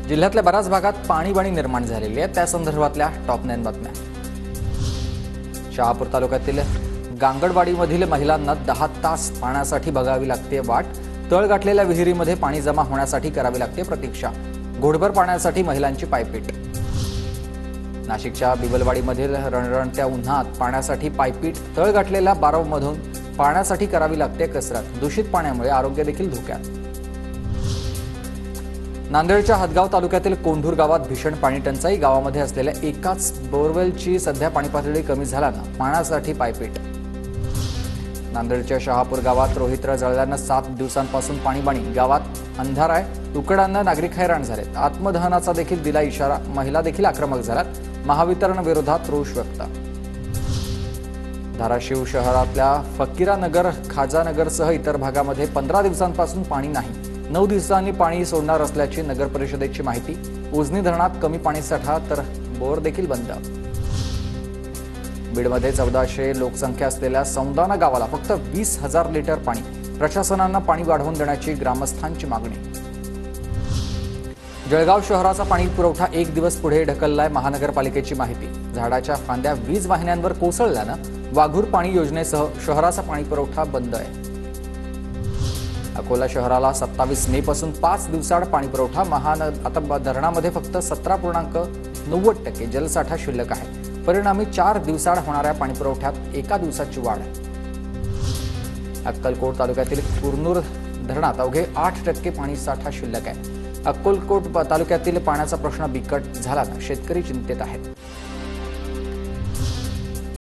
जिल्ह्यातल्या बऱ्याच भागात पाणीबाणी निर्माण झालेली आहे, त्या संदर्भातल्या टॉप 9 बातम्या। शहापूर तालुक्यातील गांगडवाडीमधील महिलांना 10 तास पाण्यासाठी बघावी लागते वाट। तळ गाठलेल्या विहिरीमध्ये पाणी जमा होण्यासाठी करावी लागते प्रतीक्षा। घोडभर पाण्यासाठी महिलांची पायपीट। नाशिकच्या बिबलवाडीमधील रणरणत्या उन्हात पाण्यासाठी पायपीट। तळ गाठलेल्या बारवमधून पाण्यासाठी करावी लागते कसरत। दूषित पाण्यामुळे आरोग्य देखील धोक्यात। नांदेडच्या हदगाव तालुक्यातील कोंढूर गावात भीषण पाणी टंचाई। गावामध्ये असलेल्या एकाच बोरवेलची सध्या पाणी पातळी कमी झाल्याने पाण्यासाठी पायपीट। नांदेडच्या शहापूर गावात रोहित्र जळल्यानं 7 दिवसांपासून पाणीबाणी। गावात अंधार आहे, उकडानं नागरिक हैराण झालेत। आत्मदहनाचा देखील दिला इशारा। महिला देखील आक्रमक झाल्यात। महावितरण विरोधात रोष व्यक्त। धाराशिव शहरातल्या फकीरानगर, खाजानगरसह इतर भागामध्ये 15 दिवसांपासून पाणी नाही। 9 दिवसांनी पाणी सोडणार असल्याची नगर परिषदेची माहिती। उजनी धरणात कमी पाणीसाठा तर बोर देखील बंद। बीडमध्ये 1400 लोकसंख्या असलेल्या सौंदाना गावाला फक्त 20,000 लिटर पाणी। प्रशासनानं पाणी वाढवून देण्याची ग्रामस्थांची मागणी। जळगाव शहराचा पाणी पुरवठा 1 दिवस पुढे ढकललाय। महानगरपालिकेची माहिती। झाडाच्या फांद्या वीज वाहिन्यांवर कोसळल्यानं वाघूर पाणी योजनेसह शहराचा पाणी पुरवठा बंद आहे। अकोला शहराला 27 मे पासून 5 दिवसाआड पाणी पुरवठा। आता धरणामध्ये फक्त 17.90% जलसाठा शिल्लक आहे। परिणामी 4 दिवसाआड होणाऱ्या पाणीपुरवठ्यात 1 दिवसाची वाढ। अक्कलकोट तालुक्यातील कुरनूर धरणात अवघे 8% पाणीसाठा शिल्लक आहे। अक्कलकोट तालुक्यातील पाण्याचा प्रश्न बिकट झाल्यानं शेतकरी चिंतेत आहेत।